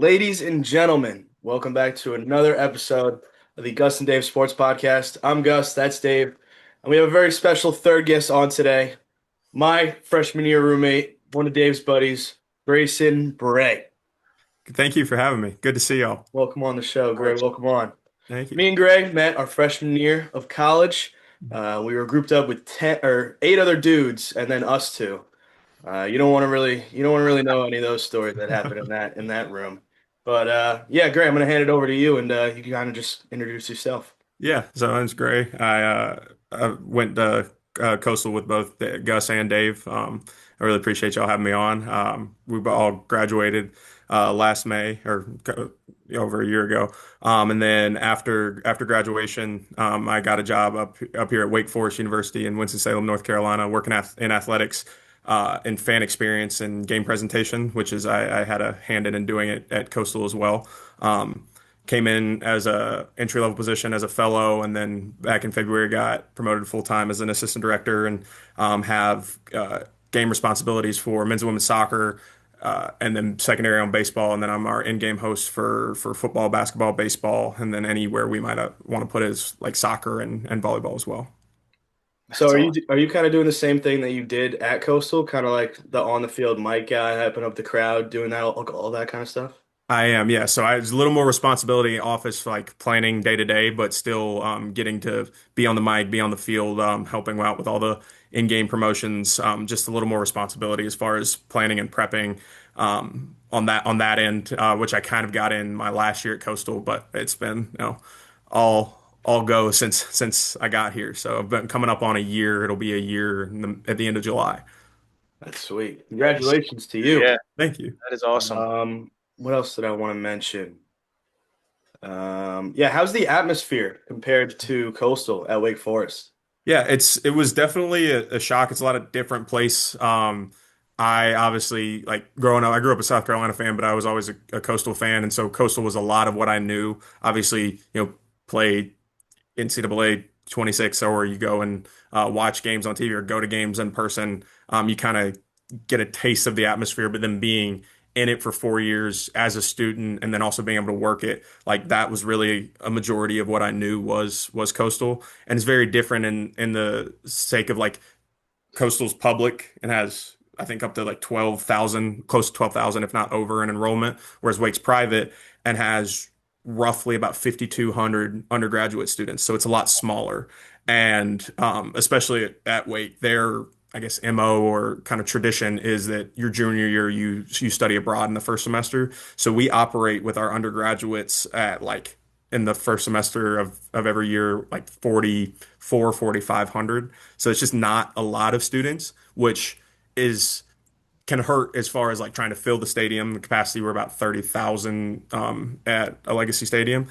Ladies and gentlemen, welcome back to another episode of the Gus and Dave Sports Podcast. I'm Gus, that's Dave, and we have a very special third guest on today. My freshman year roommate, one of Dave's buddies, Grayson Bray. Thank you for having me. Good to see y'all. Welcome on the show, Gray. Welcome on. Thank you. Me and Gray met our freshman year of college. We were grouped up with 10 or 8 other dudes, and then us two. You don't want to really know any of those stories that happened in that room. But yeah, Gray, I'm gonna hand it over to you, and you can kind of just introduce yourself. Yeah, so my name's Gray. I went to Coastal with both Gus and Dave. I really appreciate y'all having me on. We all graduated last May or over a year ago. And then after graduation, I got a job up here at Wake Forest University in Winston-Salem, North Carolina, working in athletics. In fan experience and game presentation, which is I had a hand in doing it at Coastal as well. Came in as a entry level position as a fellow, and then back in February got promoted full time as an assistant director and have game responsibilities for men's and women's soccer, and then secondary on baseball, and then I'm our in-game host for football, basketball, baseball, and then anywhere we might want to put is like soccer and volleyball as well. So That's are all. you kind of doing the same thing that you did at Coastal, kind of like the on the field mic guy, hyping up the crowd, doing that all that kind of stuff? I am, yeah. So I was a little more responsibility office like planning day to day, but still getting to be on the mic, be on the field, helping out with all the in-game promotions. Just a little more responsibility as far as planning and prepping on that end, which I kind of got in my last year at Coastal, but it's been all go since I got here. So I've been coming up on a year. It'll be a year at the end of July. That's sweet. Nice. Congratulations to you. Yeah, Thank you. that is awesome. What else did I want to mention? Yeah, how's the atmosphere compared to Coastal at Wake Forest? Yeah, it was definitely a shock. It's a lot of different place. I obviously like growing up. I grew up a South Carolina fan, but I was always a Coastal fan, and so Coastal was a lot of what I knew. Obviously, play NCAA 26, or you go and watch games on TV or go to games in person. You kind of get a taste of the atmosphere, but then being in it for 4 years as a student and then also being able to work it, like that was really a majority of what I knew was Coastal. And it's very different in the sake of like Coastal's public and has I think up to like 12,000, close to 12,000, if not over in enrollment, whereas Wake's private and has roughly about 5,200 undergraduate students. So it's a lot smaller. And especially at Wake, their, I guess, MO or kind of tradition is that your junior year, you study abroad in the first semester. So we operate with our undergraduates at like in the first semester of every year, like 44, 4,500. So it's just not a lot of students, which is can hurt as far as like trying to fill the stadium. The capacity we're about 30,000 at a Legacy Stadium,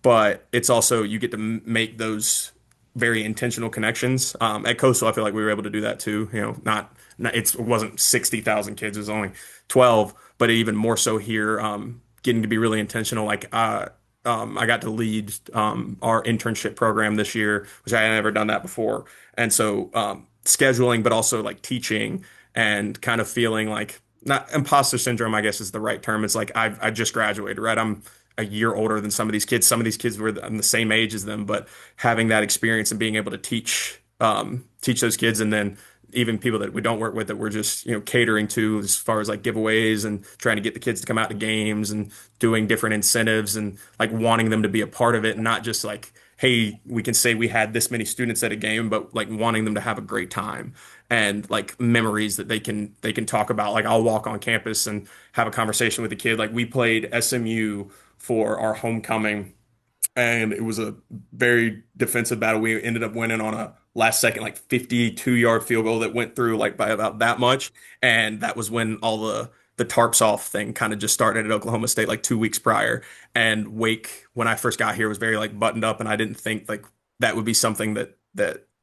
but it's also you get to make those very intentional connections. At Coastal, I feel like we were able to do that too. Not it wasn't 60,000 kids; it was only 12, but even more so here, getting to be really intentional. Like I got to lead our internship program this year, which I had never done that before, and so scheduling, but also like teaching and kind of feeling like not imposter syndrome, I guess is the right term. It's like I just graduated, right? I'm a year older than some of these kids. Some of these kids were I'm the same age as them, but having that experience and being able to teach those kids, and then even people that we don't work with that we're just catering to as far as like giveaways and trying to get the kids to come out to games and doing different incentives and like wanting them to be a part of it, and not just like hey, we can say we had this many students at a game, but like wanting them to have a great time and like memories that they can talk about. Like I'll walk on campus and have a conversation with a kid. Like we played SMU for our homecoming, and it was a very defensive battle. We ended up winning on a last second like 52-yard field goal that went through like by about that much. And that was when all the tarps off thing kind of just started at Oklahoma State like 2 weeks prior. And Wake, when I first got here, was very like buttoned up, and I didn't think like that would be something that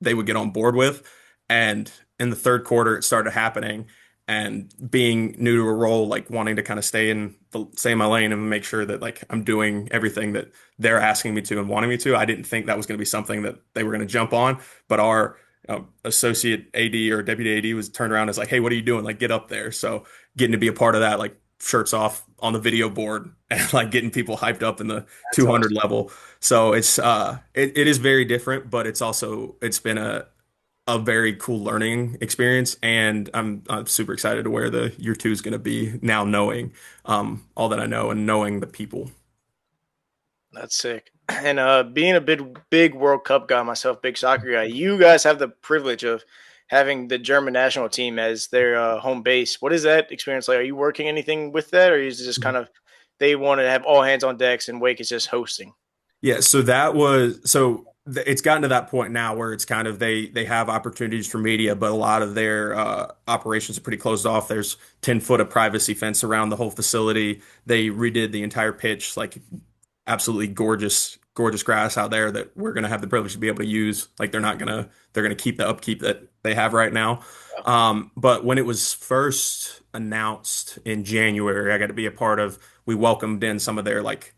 they would get on board with. And in the third quarter, it started happening. And being new to a role, like wanting to kind of stay in my lane and make sure that like I'm doing everything that they're asking me to and wanting me to. I didn't think that was going to be something that they were going to jump on, but our associate AD or deputy AD was turned around and was like, "Hey, what are you doing? Like, get up there." So getting to be a part of that, like shirts off on the video board and like getting people hyped up in the That's 200 awesome. level. So it is very different, but it's been a very cool learning experience, and I'm super excited to where the year two is going to be now, knowing all that I know and knowing the people. That's sick. And being a big World Cup guy myself, big soccer guy, you guys have the privilege of having the German national team as their home base. What is that experience like? Are you working anything with that, or is it just kind of they want to have all hands on decks and Wake is just hosting? Yeah, it's gotten to that point now where it's kind of they have opportunities for media, but a lot of their operations are pretty closed off. There's 10 foot of privacy fence around the whole facility. They redid the entire pitch, like absolutely gorgeous, gorgeous grass out there that we're gonna have the privilege to be able to use. Like they're gonna keep the upkeep that they have right now. But when it was first announced in January, I got to be a part of. We welcomed in some of their like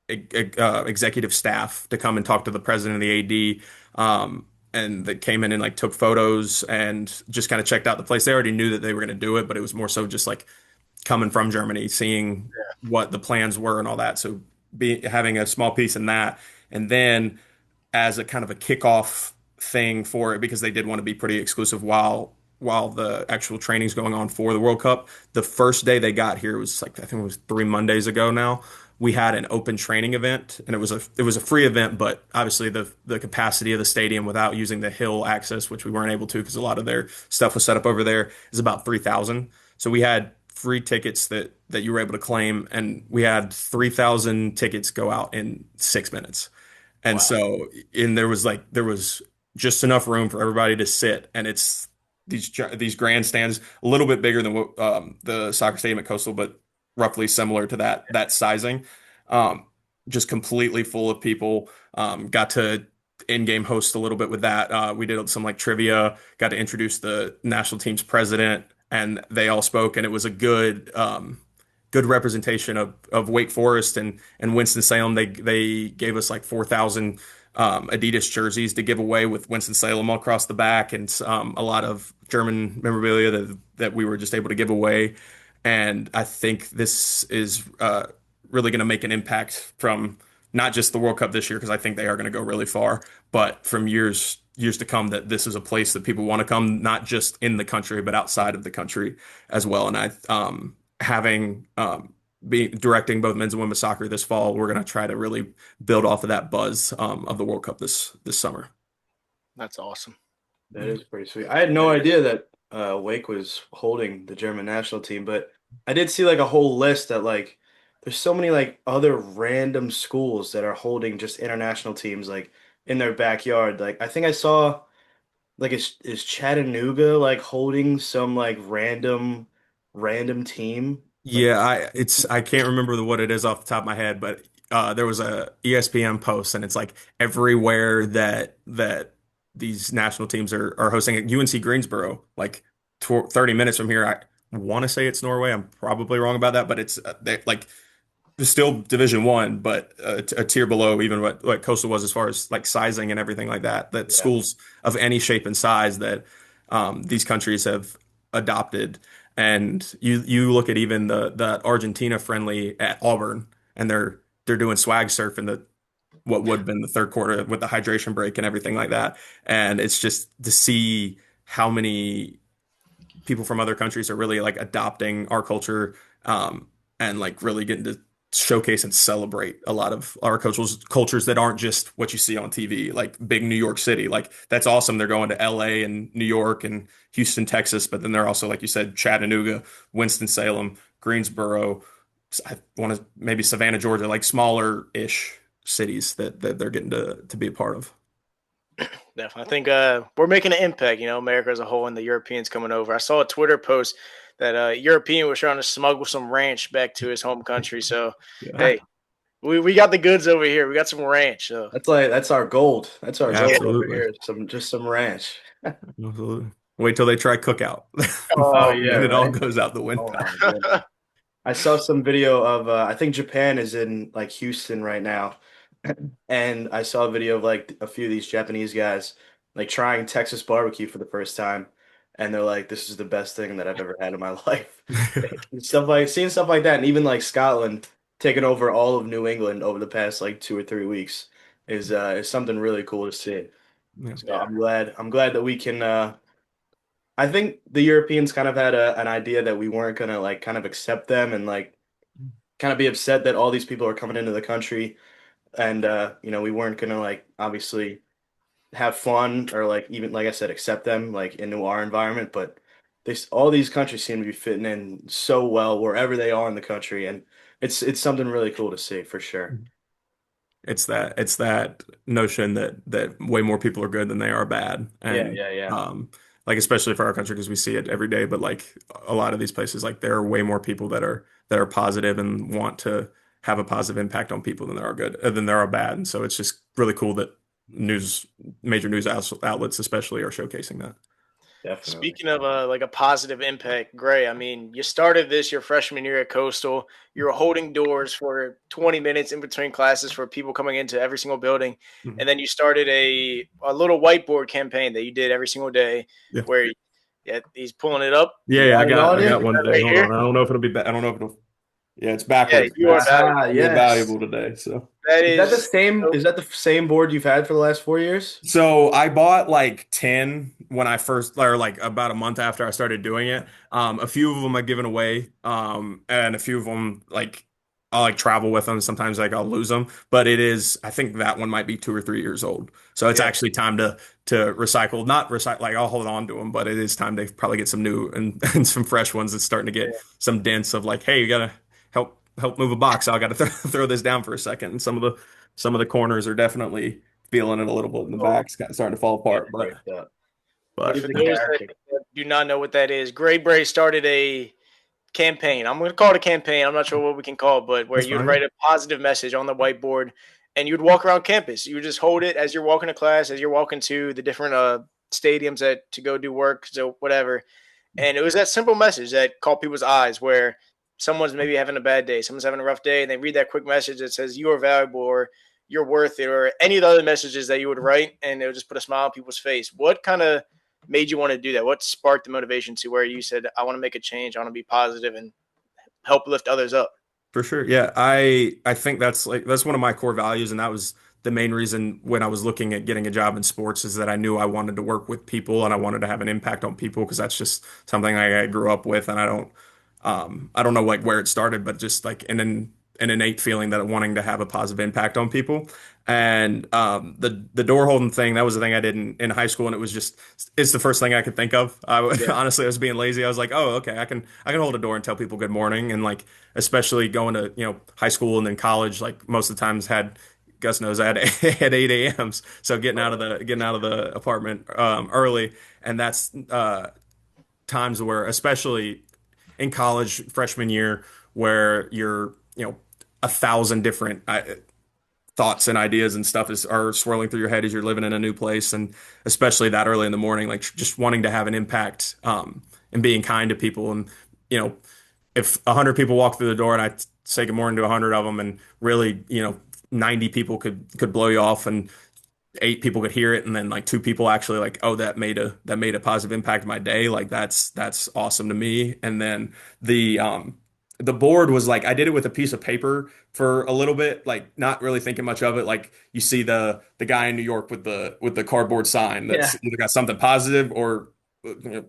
executive staff to come and talk to the president and the AD. And they came in and like took photos and just kind of checked out the place. They already knew that they were going to do it, but it was more so just like coming from Germany, seeing what the plans were and all that. So be having a small piece in that, and then as a kind of a kickoff thing for it, because they did want to be pretty exclusive while the actual training's going on for the World Cup. The first day they got here was like, I think it was 3 Mondays ago now. We had an open training event, and it was a free event, but obviously the capacity of the stadium without using the hill access, which we weren't able to because a lot of their stuff was set up over there, is about 3,000. So we had free tickets that you were able to claim, and we had 3,000 tickets go out in 6 minutes. And Wow. so, and there was just enough room for everybody to sit, and it's these grandstands, a little bit bigger than what the soccer stadium at Coastal, but roughly similar to that sizing. Um, just completely full of people. Got to in-game host a little bit with that. We did some like trivia. Got to introduce the national team's president, and they all spoke, and it was a good representation of Wake Forest and Winston-Salem. They gave us like 4,000 Adidas jerseys to give away with Winston-Salem all across the back, and a lot of German memorabilia that we were just able to give away. And I think this is really going to make an impact from not just the World Cup this year, because I think they are going to go really far, but from years to come, that this is a place that people want to come, not just in the country, but outside of the country as well. And I having be directing both men's and women's soccer this fall, we're going to try to really build off of that buzz of the World Cup this summer. That's awesome. That is pretty sweet. I had no idea that Wake was holding the German national team, but I did see like a whole list that like there's so many like other random schools that are holding just international teams like in their backyard. Like I think I saw like is Chattanooga like holding some like random team like Yeah, I can't remember what it is off the top of my head, but there was a ESPN post, and it's like everywhere that these national teams are hosting at UNC Greensboro, like 30 minutes from here. I want to say it's Norway. I'm probably wrong about that, but like it's still Division One, but a tier below even what Coastal was as far as like sizing and everything like that. That yeah. schools of any shape and size that these countries have adopted. And you look at even the Argentina friendly at Auburn, and they're doing swag surf in the what would have been the third quarter with the hydration break and everything like that. And it's just to see how many people from other countries are really like adopting our culture, and like really getting to showcase and celebrate a lot of our cultures that aren't just what you see on TV, like big New York City. Like that's awesome. They're going to LA and New York and Houston, Texas, but then they're also, like you said, Chattanooga, Winston-Salem, Greensboro. I want to maybe Savannah, Georgia, like smaller-ish cities that they're getting to be a part of. Definitely. I think we're making an impact, America as a whole and the Europeans coming over. I saw a Twitter post that a European was trying to smuggle some ranch back to his home country. So, Yeah, hey, we got the goods over here. We got some ranch. So, That's our gold. That's our gold over absolutely. here. Some ranch. Absolutely. Wait till they try cookout. Oh yeah, Then it all right. goes out the Oh window. my goodness. I saw some video of I think Japan is in like Houston right now. And I saw a video of like a few of these Japanese guys like trying Texas barbecue for the first time. and they're like, "This is the best thing that I've ever had in my life." Stuff like seeing stuff like that, and even like Scotland taking over all of New England over the past like 2 or 3 weeks is something really cool to see. Yeah. So Yeah. I'm glad that we can. I think the Europeans kind of had an idea that we weren't gonna like kind of accept them and like kind of be upset that all these people are coming into the country, and we weren't gonna like obviously have fun or like even like I said accept them like into our environment, but all these countries seem to be fitting in so well wherever they are in the country, and it's something really cool to see for sure. It's that notion that way more people are good than they are bad, Yeah, and yeah, yeah, um, like especially for our country because we see it every day. But like a lot of these places, like there are way more people that are positive and want to have a positive impact on people than there are bad. And so it's just really cool that news major news outlets especially are showcasing that. definitely. Speaking of like a positive impact, Gray, I mean, you started this your freshman year at Coastal. You were holding doors for 20 minutes in between classes for people coming into every single building. Mhm. And then you started a little whiteboard campaign that you did every single day Yeah. where yeah, he's pulling it up. Yeah, You yeah, got it I on got you? one today. Right Hold here. on. I don't know if it'll be I don't know if it'll yeah, it's Yeah, backwards. you are Ah, valuable. Real yes. valuable today. So That Is that the is same? Is that the same board you've had for the last 4 years? So I bought like 10 when I first, or like about a month after I started doing it. A few of them I've given away, and a few of them like I'll like travel with them. Sometimes like I'll lose them, but I think that one might be 2 or 3 years old. So it's yeah. actually time to recycle, not recycle, like I'll hold on to them, but it is time to probably get some new and, and some fresh ones that's starting to Yeah. get some dents of like, hey, you gotta help move a box. So I gotta throw this down for a second. And some of the corners are definitely feeling it a little bit in the Oh, back. It's starting to fall Yeah, apart, but break up. but but He's for a those character. that do not know what that is, Gray Bray started a campaign. I'm going to call it a campaign. I'm not sure what we can call it, but where that's you'd fine. write a positive message on the whiteboard and you'd walk around campus. You would just hold it as you're walking to class, as you're walking to the different stadiums to go do work, so whatever. And it was that simple message that caught people's eyes where someone's maybe having a bad day, someone's having a rough day, and they read that quick message that says you are valuable or you're worth it or any of the other messages that you would write, and it would just put a smile on people's face. What kind of made you want to do that? What sparked the motivation to where you said, I want to make a change, I want to be positive and help lift others up? For sure. Yeah, I think that's one of my core values, and that was the main reason when I was looking at getting a job in sports is that I knew I wanted to work with people and I wanted to have an impact on people because that's just something I grew up with, and I don't know like where it started, but just like an innate feeling that wanting to have a positive impact on people. And the door holding thing, that was the thing I did in high school, and it's the first thing I could think of. Yeah. Honestly, I was being lazy. I was like, oh, okay, I can hold a door and tell people good morning, and like especially going to high school and then college, like most of the times had Gus knows I had at 8 a.m.s, so getting out of the apartment early, and that's times where especially in college freshman year where you're 1,000 different thoughts and ideas and stuff are swirling through your head as you're living in a new place, and especially that early in the morning, like just wanting to have an impact and being kind to people. And you know if 100 people walk through the door and I say good morning to 100 of them, and really 90 people could blow you off, and 8 people could hear it, and then like 2 people actually like, oh, that made a positive impact in my day. Like that's awesome to me. And then the board was like I did it with a piece of paper for a little bit, like not really thinking much of it. Like you see the guy in New York with the cardboard sign Yeah. that's either got something positive or you know,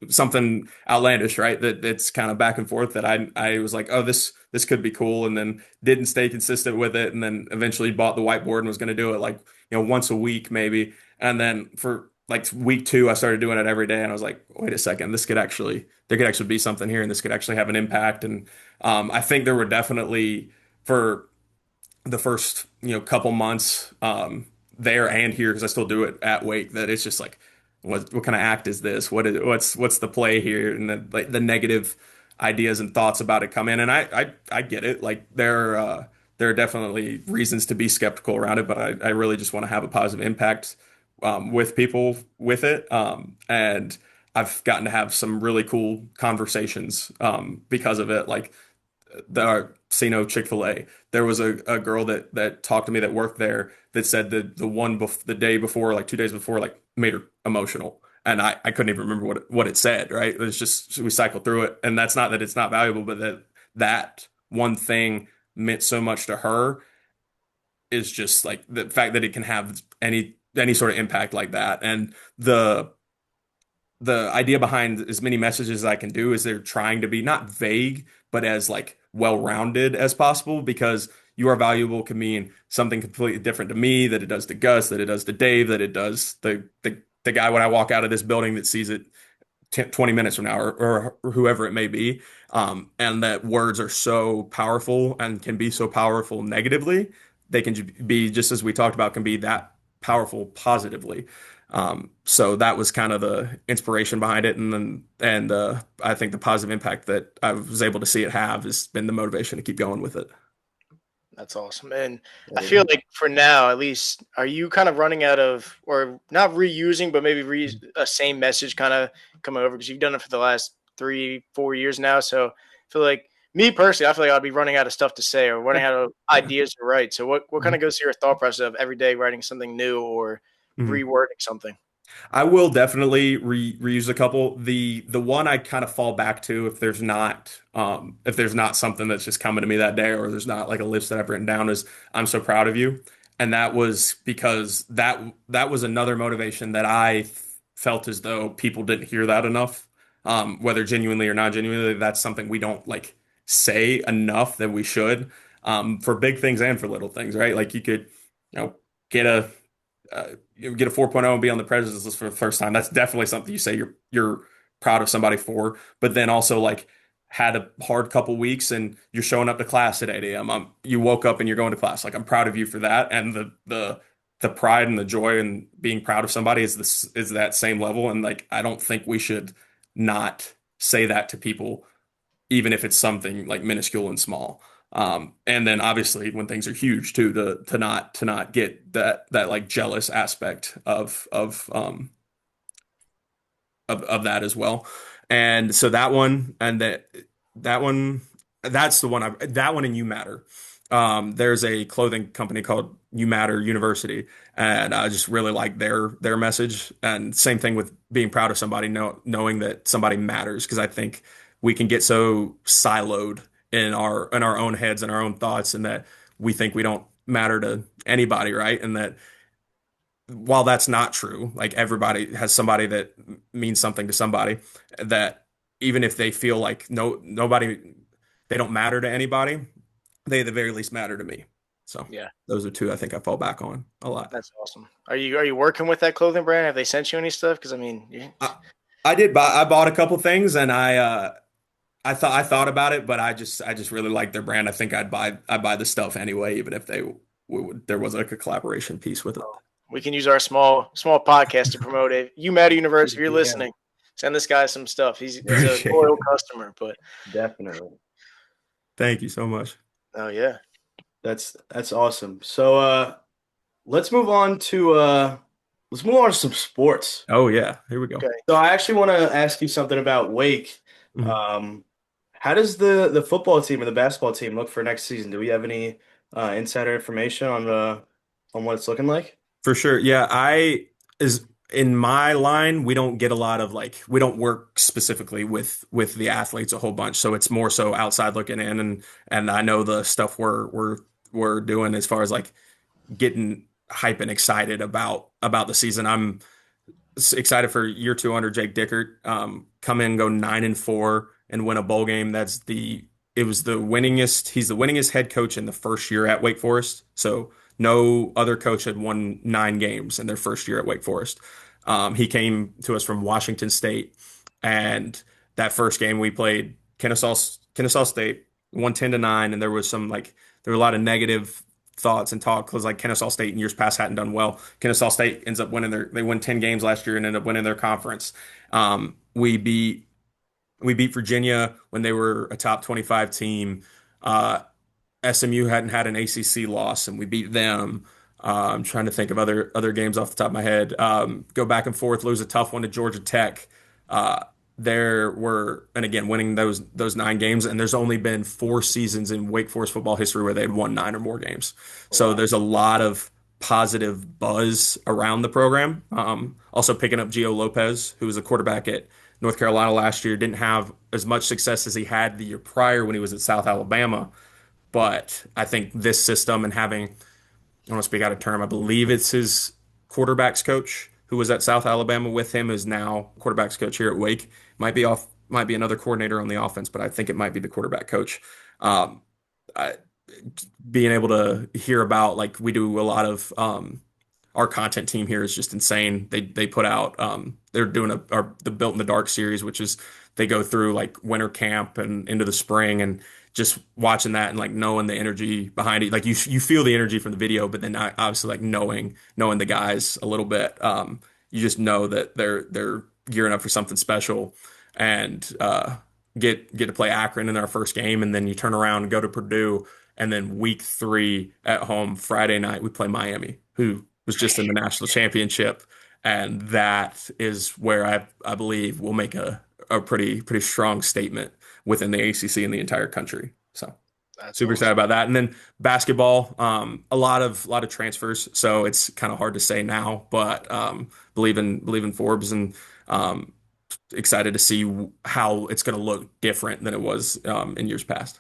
something outlandish, right? That's kind of back and forth. That I was like, oh, this could be cool, and then didn't stay consistent with it, and then eventually bought the whiteboard and was going to do it like once a week maybe. And then for like week 2, I started doing it every day, and I was like, wait a second, there could actually be something here, and this could actually have an impact. And I think there were definitely for the first couple months there and here because I still do it at Wake that it's just like what kind of act is this? What's the play here? And then like the negative ideas and thoughts about it come in, and I get it. Like there are definitely reasons to be skeptical around it, but I really just want to have a positive impact with people with it. And I've gotten to have some really cool conversations because of it. Like the Sino Chick-fil-A. There was a girl that talked to me that worked there that said that the day before, like 2 days before, like made her emotional. and I couldn't even remember what it said, right? It was just we cycled through it, and that's not that it's not valuable, but that one thing meant so much to her is just like the fact that it can have any sort of impact like that. And the idea behind as many messages as I can do is they're trying to be not vague, but as like well-rounded as possible, because you are valuable can mean something completely different to me that it does to Gus, that it does to Dave, that it does the guy when I walk out of this building that sees it 10, 20 minutes from now, or whoever it may be. And that words are so powerful and can be so powerful negatively. They can be, just as we talked about, can be that powerful positively. So that was kind of the inspiration behind it. And I think the positive impact that I was able to see it have has been the motivation to keep going with it. That's awesome. And I feel like for now, at least, are you kind of running out of, or not reusing, but maybe a same message kind of coming over? Because you've done it for the last 3-4 years now. So I feel like, me personally, I feel like I'll be running out of stuff to say or running out of ideas to write. So what kind of goes through your thought process of every day writing something new or Mhm. rewording something? I will definitely reuse a couple. The one I kind of fall back to if there's not something that's just coming to me that day, or there's not like a list that I've written down, is "I'm so proud of you," and that was because that was another motivation that I felt as though people didn't hear that enough, whether genuinely or not genuinely. That's something we don't like say enough that we should, for big things and for little things, right? Like you could, get you get a 4.0 and be on the president's list for the first time. That's definitely something you say you're proud of somebody for. But then also like had a hard couple weeks and you're showing up to class at 8 a.m. You woke up and you're going to class. Like I'm proud of you for that. And the pride and the joy and being proud of somebody is that same level. And like I don't think we should not say that to people, even if it's something like minuscule and small. And then obviously when things are huge too, to not get that like jealous aspect of that as well. And so that one and that one that's the one that one and You Matter. There's a clothing company called You Matter University, and I just really like their message. And same thing with being proud of somebody, knowing that somebody matters, because I think we can get so siloed in our own heads and our own thoughts, and that we think we don't matter to anybody, right? And that while that's not true, like everybody has somebody that means something to somebody, that even if they feel like nobody, they don't matter to anybody, they at the very least matter to me. So Yeah, those are two I think I fall back on a lot. that's awesome. Are you working with that clothing brand? Have they sent you any stuff? Because I mean, I bought a couple things, and I thought about it, but I just really like their brand. I think I'd buy the stuff anyway, even if there was like a collaboration piece with it. we can use our small podcast to promote it. You Matter Universe, if you're Yeah, listening, send this guy some stuff. He's a Appreciate loyal it. customer. But definitely. Thank you so much. oh yeah, That's awesome. So let's move on to some sports. Oh yeah, here we go. okay. So I actually want to ask you something about Wake. Mhm. How does the football team and the basketball team look for next season? Do we have any insider information on what it's looking like? For sure. Yeah, I is in my line, we don't get a lot of like we don't work specifically with the athletes a whole bunch. So it's more so outside looking in, and I know the stuff we're doing as far as like getting hype and excited about the season. I'm excited for year two under Jake Dickert. Come in, go 9-4, and win a bowl game. It was the winningest. He's the winningest head coach in the first year at Wake Forest. So no other coach had won 9 games in their first year at Wake Forest. He came to us from Washington State, and that first game we played Kennesaw State, won 10-9, and there were a lot of negative thoughts and talk because like Kennesaw State in years past hadn't done well. Kennesaw State ends up they won 10 games last year and ended up winning their conference. We beat Virginia when they were a top 25 team. SMU hadn't had an ACC loss, and we beat them. I'm trying to think of other games off the top of my head. Go back and forth, lose a tough one to Georgia Tech. And again, winning those 9 games, and there's only been 4 seasons in Wake Forest football history where they'd won 9 or more games. So Wow. there's a lot of positive buzz around the program. Also picking up Gio Lopez, who was a quarterback at North Carolina last year, didn't have as much success as he had the year prior when he was at South Alabama. But I think this system and having, I don't want to speak out of term, I believe it's his quarterbacks coach who was at South Alabama with him is now quarterbacks coach here at Wake. Might be another coordinator on the offense, but I think it might be the quarterback coach. Um, I, Being able to hear about like we do a lot of our content team here is just insane. They put out they're doing the Built in the Dark series, which is they go through like winter camp and into the spring and just watching that and like knowing the energy behind it. Like you feel the energy from the video, but then obviously like knowing the guys a little bit, you just know that they're gearing up for something special and get to play Akron in our first game, and then you turn around and go to Purdue, and then week 3 at home Friday night we play Miami, who was just in the national championship, and that is where I believe we'll make a pretty strong statement within the ACC and the entire country. So That's super excited awesome. about that. And then basketball, a lot of transfers, so it's kind of hard to say now, but believe in Forbes and um, excited to see how it's going to look different than it was in years past.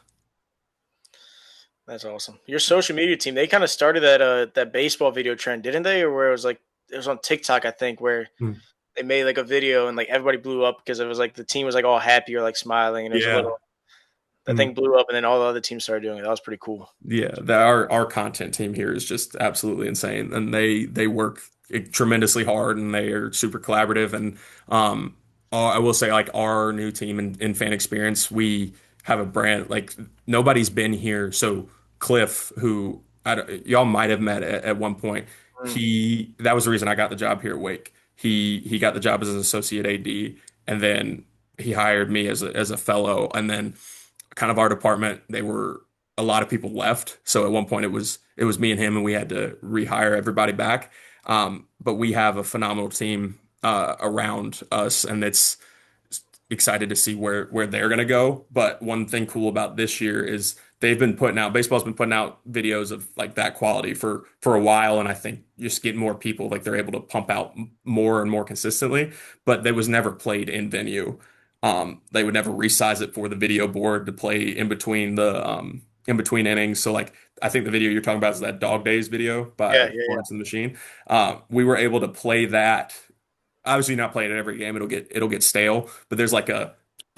That's awesome. Your social media team, they kind of started that baseball video trend, didn't they? Or where it was like it was on TikTok, I think, where Hmm. they made like a video and like everybody blew up because it was like the team was like all happy or like smiling and it was a Yeah. little that thing blew up and then all the other teams started doing it. That was pretty cool. Yeah, our content team here is just absolutely insane, and they work tremendously hard, and they are super collaborative. And I will say, like our new team in fan experience, we have a brand like nobody's been here. So Cliff, who y'all might have met at one point, Mm. he that was the reason I got the job here at Wake. He got the job as an associate AD, and then he hired me as a fellow, and then kind of our department, they were a lot of people left. So at one point it was me and him, and we had to rehire everybody back. But we have a phenomenal team around us, and it's excited to see where they're gonna go. But one thing cool about this year is baseball's been putting out videos of like that quality for a while, and I think you just get more people like they're able to pump out more and more consistently. But they was never played in venue. They would never resize it for the video board to play in between innings. So like I think the video you're talking about is that Dog Days video Yeah, by yeah, yeah. Florence and the Machine. We were able to play that. Obviously, not playing it every game; it'll get stale. But there's like a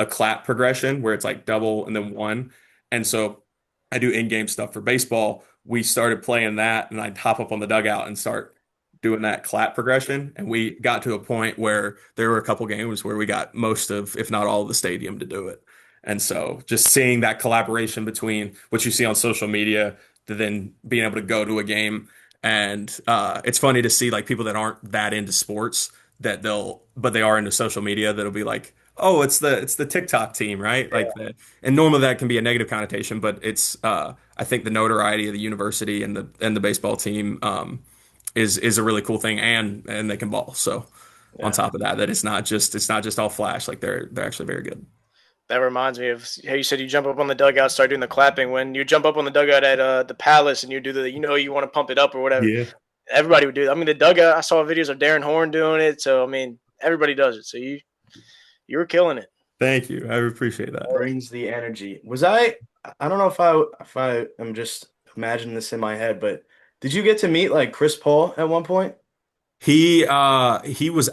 clap progression where it's like double and then one. And so I do in-game stuff for baseball. We started playing that, and I'd hop up on the dugout and start doing that clap progression. And we got to a point where there were a couple games where we got most of, if not all of the stadium to do it. And so just seeing that collaboration between what you see on social media to then being able to go to a game. And it's funny to see like people that aren't that into sports but they are into social media that'll be like, oh, it's the TikTok team, right? Like Yeah. and normally that can be a negative connotation, but it's I think the notoriety of the university and the baseball team is a really cool thing, and they can ball. So on Yeah. top of that, it's not just all flash. Like they're actually very good. That reminds me of how you said you jump up on the dugout, start doing the clapping. When you jump up on the dugout at the Palace and you do you want to pump it up or whatever. Yeah. Everybody would do it. I mean, the dugout. I saw videos of Darren Horn doing it. So I mean, everybody does it. So you were killing it. Thank you. I appreciate that. Brings the energy. I don't know if I am just imagining this in my head, but did you get to meet like Chris Paul at one point? He was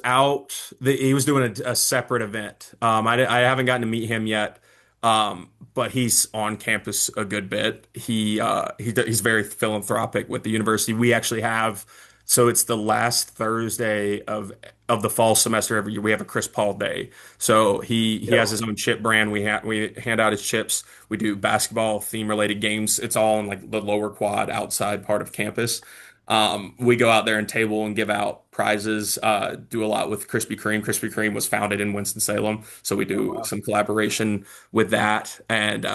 he was doing a separate event. I haven't gotten to meet him yet. But he's on campus a good bit. He's very philanthropic with the university. We actually have so it's the last Thursday of the fall semester every year. We have a Chris Paul Day. So he Yeah. has his own chip brand. We hand out his chips. We do basketball theme related games. It's all in like the lower quad outside part of campus. We go out there and table and give out prizes. Do a lot with Krispy Kreme. Krispy Kreme was founded in Winston-Salem, so we Oh, do wow. some collaboration with that. And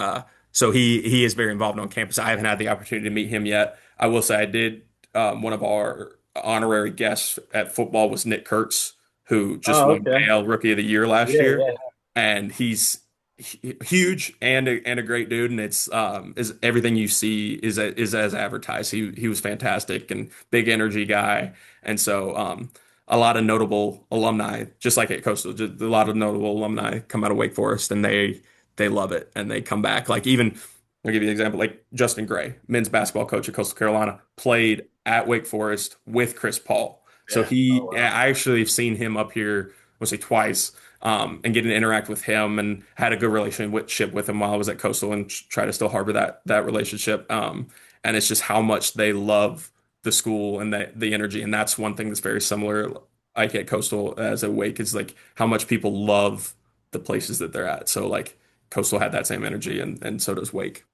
so he is very involved on campus. I haven't had the opportunity to meet him yet. I will say I did. One of our honorary guests at football was Nick Kurtz, who just Oh, won okay. AL Rookie of the Year last Yeah, year, yeah. and he's huge and a great dude, and it's is everything you see is as advertised. He was fantastic and big energy guy, and so a lot of notable alumni, just like at Coastal, just a lot of notable alumni come out of Wake Forest, and they love it and they come back. Like even I'll give you an example, like Justin Gray, men's basketball coach at Coastal Carolina, played at Wake Forest with Chris Paul. So Yeah. Oh, wow. I actually have seen him up here, I'll say twice, and getting to interact with him and had a good relationship with him while I was at Coastal and try to still harbor that relationship. And it's just how much they love the school and the energy. And that's one thing that's very similar, like at Coastal as a Wake, is like how much people love the places that they're at. So like Coastal had that same energy, and so does Wake.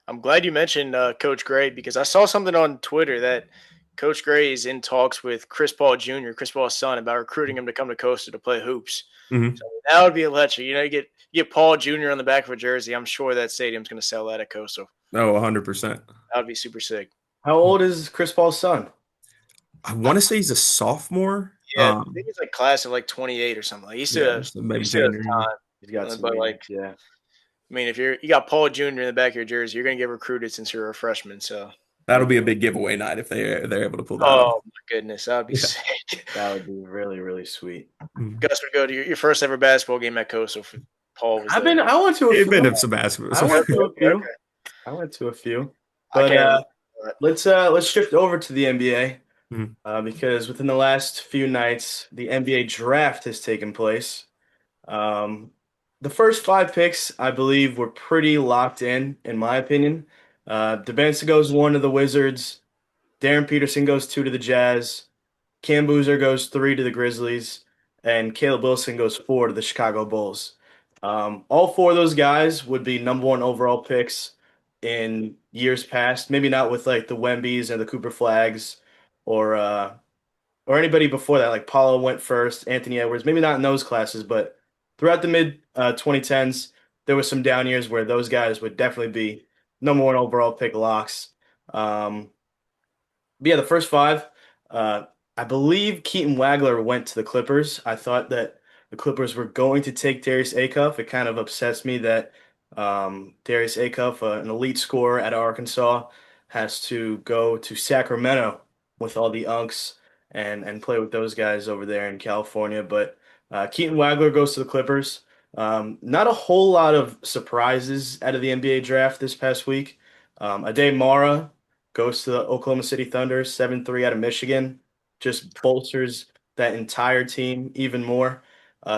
I'm glad you mentioned Coach Gray because I saw something on Twitter that Coach Gray is in talks with Chris Paul Jr., Chris Paul's son, about recruiting him to come to Coastal to play hoops. Hmm. So that would be electric. You get Paul Jr. on the back of a jersey. I'm sure that stadium's going to sell that at Coastal. Oh, 100%. That would be super sick. How old is Chris Paul's son? I want to say he's a sophomore. Yeah, I think it's like class of like 28 or something. Like Yeah, so maybe he still has junior. time. He's got some But like, yeah. I mean, if you got Paul Jr. in the back of your jersey, you're going to get recruited since you're a freshman. So, That'll be a big giveaway night if they're able to pull that off. oh my goodness, that would be Yeah. sick. That would be really, really sweet. Gus would go to your first ever basketball game at Coastal. For Paul was there. I went to a It's been few. to some basketball. I went to a few. Okay. I went to a few. I But can't. let's shift over to the NBA Mhm. because within the last few nights, the NBA draft has taken place. The first five picks, I believe, were pretty locked in my opinion. Debenza goes one to the Wizards. Darren Peterson goes two to the Jazz. Cam Boozer goes three to the Grizzlies. And Caleb Wilson goes four to the Chicago Bulls. All four of those guys would be number one overall picks in years past. Maybe not with like the Wembys and the Cooper Flags or or anybody before that. Like Paulo went first, Anthony Edwards. Maybe not in those classes, but throughout the mid 2010s, there was some down years where those guys would definitely be number one overall pick locks. Um, but yeah, the first five, I believe Keaton Wagler went to the Clippers. I thought that the Clippers were going to take Darius Acuff. It kind of upsets me that Darius Acuff, an elite scorer at Arkansas, has to go to Sacramento with all the unks and play with those guys over there in California. But Keaton Wagler goes to the Clippers. Not a whole lot of surprises out of the NBA draft this past week. Ade Mara goes to the Oklahoma City Thunder, 7-3 out of Michigan. Just bolsters that entire team even more.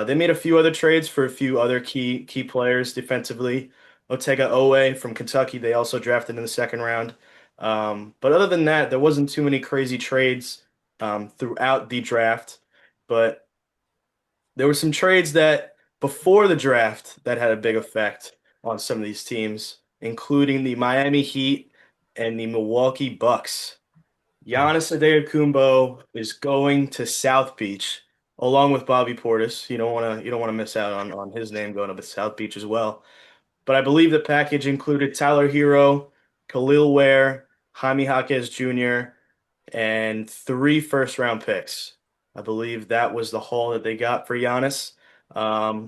They made a few other trades for a few other key players defensively. Otega Owe from Kentucky, they also drafted in the second round. But other than that, there wasn't too many crazy trades throughout the draft. But there were some trades that before the draft that had a big effect on some of these teams, including the Miami Heat and the Milwaukee Bucks. Giannis Antetokounmpo is going to South Beach along with Bobby Portis. You don't want to miss out on his name going up at South Beach as well. But I believe the package included Tyler Hero, Khalil Ware, Jaime Jaquez Jr., and three first-round picks. I believe that was the haul that they got for Giannis.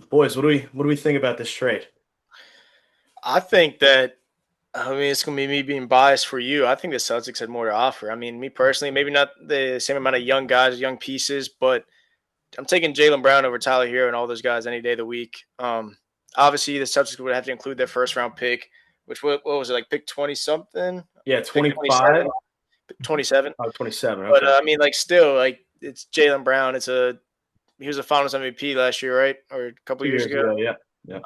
Boys, what do we think about this trade? I think that it's going to be me being biased for you. I think the Celtics had more to offer. I mean, me personally, maybe not the same amount of young guys, young pieces, but I'm taking Jaylen Brown over Tyler Hero and all those guys any day of the week. Obviously, the Celtics would have to include their first round pick, which what was it, like pick 20 something? Yeah, Pick 25. 27. Oh, 27. But Okay. I mean, like, still, like, it's Jaylen Brown. He was a Finals MVP last year, right, or a couple 2 years years ago. ago, yeah. Yeah.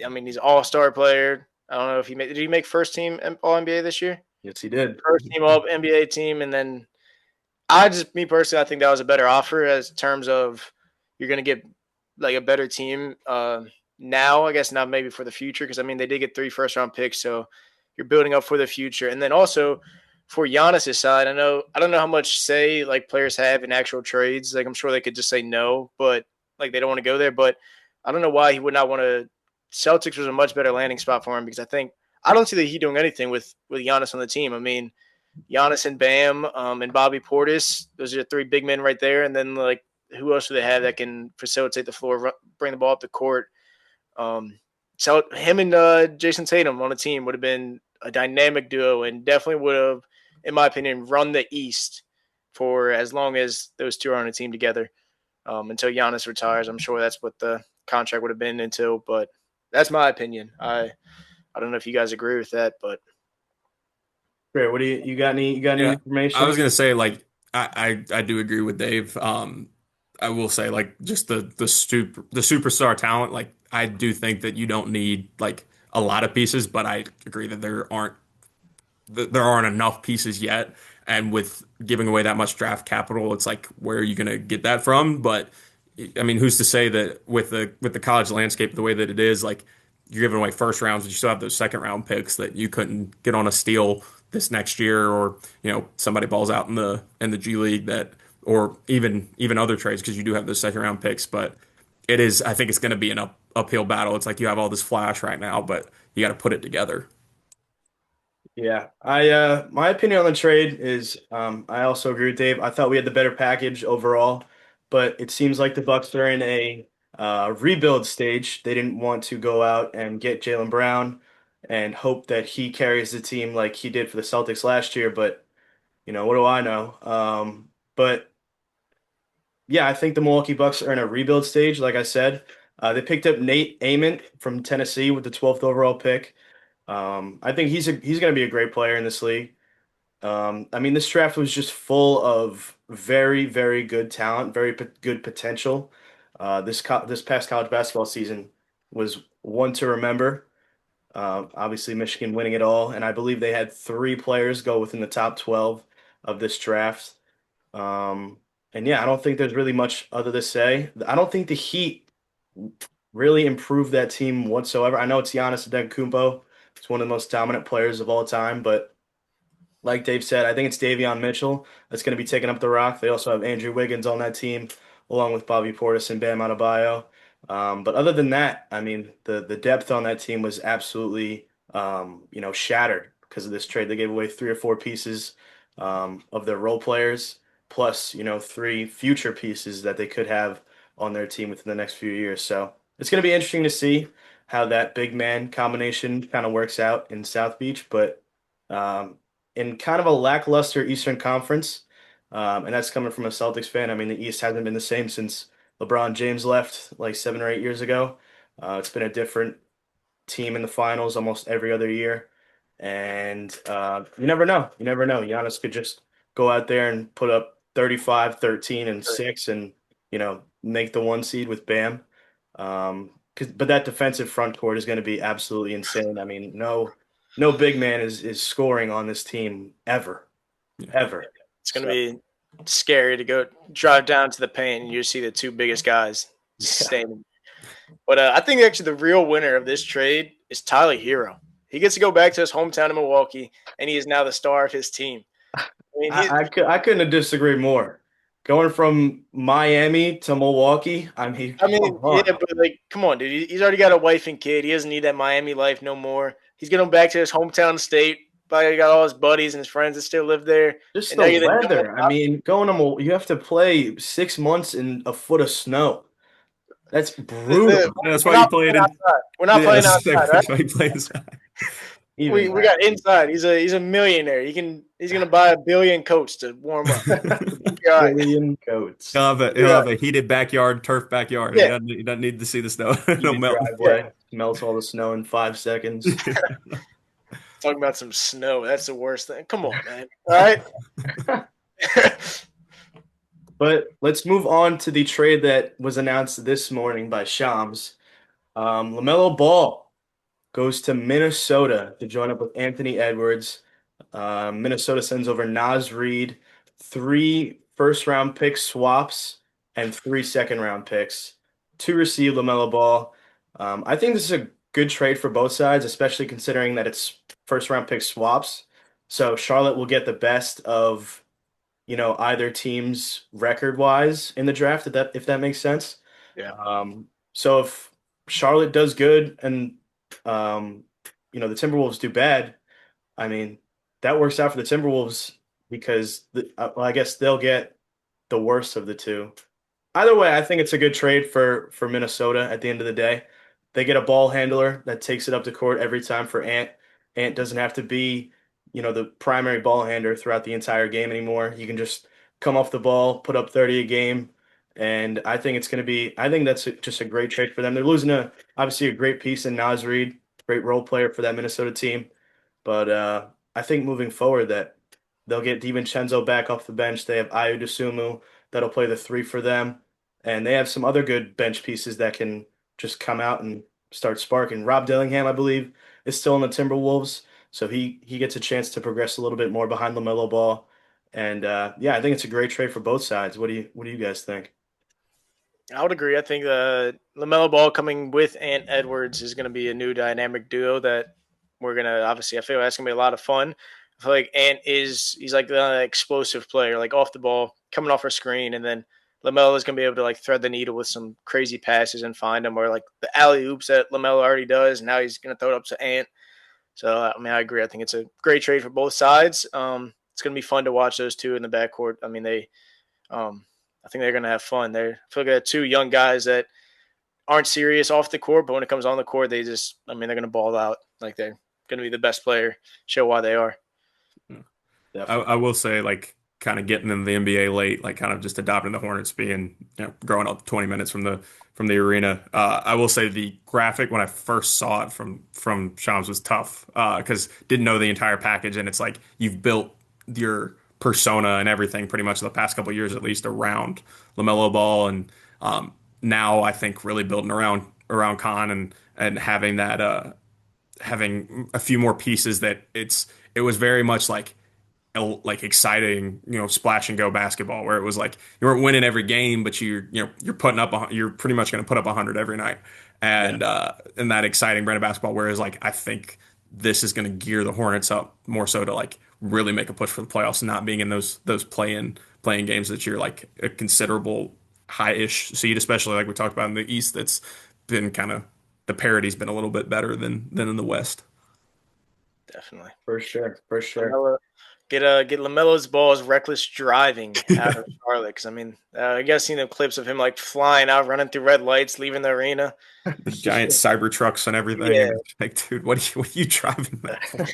I mean, he's an all-star player. I don't know if did he make first team All NBA this year? Yes, he did. First team All NBA team, and then me personally, I think that was a better offer as terms of you're going to get like a better team now. I guess not maybe for the future because I mean they did get 3 first-round picks, so you're building up for the future. And then also for Giannis's side, I don't know how much say like players have in actual trades. Like I'm sure they could just say no, but like they don't want to go there. But I don't know why he would not want to. Celtics was a much better landing spot for him because I don't see that he doing anything with Giannis on the team. I mean, Giannis and Bam and Bobby Portis, those are 3 big men right there. And then like who else do they have that can facilitate the floor, bring the ball up the court? So him and Jason Tatum on a team would have been a dynamic duo and definitely would have, in my opinion, run the East for as long as those two are on a team together until Giannis retires. I'm sure that's what the contract would have been until, but that's my opinion. I don't know if you guys agree with that, but Great. What do you got? Any Yeah, I information? was gonna say like I do agree with Dave. I will say like just the superstar talent. Like I do think that you don't need like a lot of pieces, but I agree that there aren't enough pieces yet. And with giving away that much draft capital, it's like where are you gonna get that from? But I mean, who's to say that with the college landscape the way that it is, like you're giving away first rounds, but you still have those second round picks that you couldn't get on a steal this next year, or somebody balls out in the G League that, or even other trades because you do have those second round picks. But I think it's going to be an uphill battle. It's like you have all this flash right now, but you got to put it together. Yeah, my opinion on the trade is I also agree with Dave. I thought we had the better package overall, but it seems like the Bucks are in a rebuild stage. They didn't want to go out and get Jaylen Brown and hope that he carries the team like he did for the Celtics last year. But what do I know? But yeah, I think the Milwaukee Bucks are in a rebuild stage. Like I said, they picked up Nate Ament from Tennessee with the 12th overall pick. I think he's going to be a great player in this league. I mean, this draft was just full of very, very good talent, very good potential. This past college basketball season was one to remember. Obviously, Michigan winning it all, and I believe they had three players go within the top 12 of this draft. Um, and yeah, I don't think there's really much other to say. I don't think the Heat really improved that team whatsoever. I know it's Giannis Antetokounmpo. It's one of the most dominant players of all time, but like Dave said, I think it's Davion Mitchell that's going to be taking up the rock. They also have Andrew Wiggins on that team, along with Bobby Portis and Bam Adebayo. But other than that, I mean, the depth on that team was absolutely, shattered because of this trade. They gave away three or four pieces of their role players, plus, three future pieces that they could have on their team within the next few years. So it's going to be interesting to see how that big man combination kind of works out in South Beach, but. Um, in kind of a lackluster Eastern Conference, and that's coming from a Celtics fan. I mean, the East hasn't been the same since LeBron James left like 7 or 8 years ago. It's been a different team in the finals almost every other year, and you never know. You never know. Giannis could just go out there and put up 35, 13, and 6 and, make the one seed with Bam. But that defensive front court is going to be absolutely insane. I mean, no big man is scoring on this team ever, ever. it's going to So, be scary to go drive down to the paint and you see the two biggest guys yeah. standing. But I think actually the real winner of this trade is Tyler Hero. He gets to go back to his hometown in Milwaukee, and he is now the star of his team. I mean, I couldn't disagree more. Going from Miami to Milwaukee, I mean, come yeah, on. but like, come on, dude. He's already got a wife and kid. He doesn't need that Miami life no more. He's getting back to his hometown state. Probably got all his buddies and his friends that still live there. Just And now the you're the number one weather. I mean, you have to play 6 months in a foot of snow. That's brutal. That's we're why you not play it playing in. outside. We're not Yeah, playing outside, right? that's why you play inside. Even We that. got inside. He's a millionaire. He's gonna buy 1 billion coats to warm up. You're all right. Billion coats. He'll have a heated backyard, turf backyard. Yeah, He doesn't need to see the snow. No Heated melt. yeah. driveway. Melts all the snow in 5 seconds. Talking about some snow. That's the worst thing. Come on, man. All right. But let's move on to the trade that was announced this morning by Shams. LaMelo Ball goes to Minnesota to join up with Anthony Edwards. Minnesota sends over Naz Reid, three first-round pick swaps, and three second-round picks to receive LaMelo Ball. I think this is a good trade for both sides, especially considering that it's first-round pick swaps. So Charlotte will get the best of, either team's record-wise in the draft, if that makes sense. Yeah. So if Charlotte does good and um, the Timberwolves do bad, I mean, that works out for the Timberwolves because well, I guess they'll get the worst of the two. Either way, I think it's a good trade for Minnesota at the end of the day. they get a ball handler that takes it up the court every time for Ant. Ant doesn't have to be, the primary ball handler throughout the entire game anymore. He can just come off the ball, put up 30 a game, and I think that's just a great trade for them. They're losing obviously a great piece in Naz Reid, great role player for that Minnesota team. But I think moving forward that they'll get DiVincenzo back off the bench. They have Ayu Dosunmu that'll play the three for them. And they have some other good bench pieces that can just come out and start sparking. Rob Dillingham, I believe, is still in the Timberwolves. So he gets a chance to progress a little bit more behind LaMelo Ball. And yeah, I think it's a great trade for both sides. What do you guys think? I would agree. I think LaMelo Ball coming with Ant Edwards is going to be a new dynamic duo that we're going to obviously. I feel that's going to be a lot of fun. I feel like he's like the explosive player, like off the ball, coming off a screen, and then LaMelo is going to be able to like thread the needle with some crazy passes and find them, or like the alley oops that LaMelo already does. And now he's going to throw it up to Ant. So I mean, I agree. I think it's a great trade for both sides. It's going to be fun to watch those two in the backcourt. I mean, um, I think they're going to have fun. I feel like they're two young guys that aren't serious off the court, but when it comes on the court, they're going to ball out. Like they're going to be the best player, show why they are. I will say, like, kind of getting in the NBA late, like, kind of just adopting the Hornets being, growing up 20 minutes from the arena. I will say the graphic when I first saw it from Shams was tough because didn't know the entire package, and it's like you've built your persona and everything pretty much the past couple of years at least around LaMelo Ball, and now I think really building around Khan and having that having a few more pieces that it was very much like exciting, splash and go basketball where it was like you weren't winning every game, but you're putting up you're pretty much going to put up 100 every night, and that exciting brand of basketball. Whereas like I think this is going to gear the Hornets up more so to like really make a push for the playoffs, not being in those playing games that you're like a considerable high-ish seed, especially like we talked about in the East. That's been kind of the parity's been a little bit better than in the West. Definitely. For sure, for sure. LaMelo, get LaMelo's Ball's reckless driving out of Charlotte. Because I mean, you guys seen the clips of him like flying out, running through red lights, leaving the arena. The giant cyber trucks and everything. Yeah. And like, dude, what are you driving that for?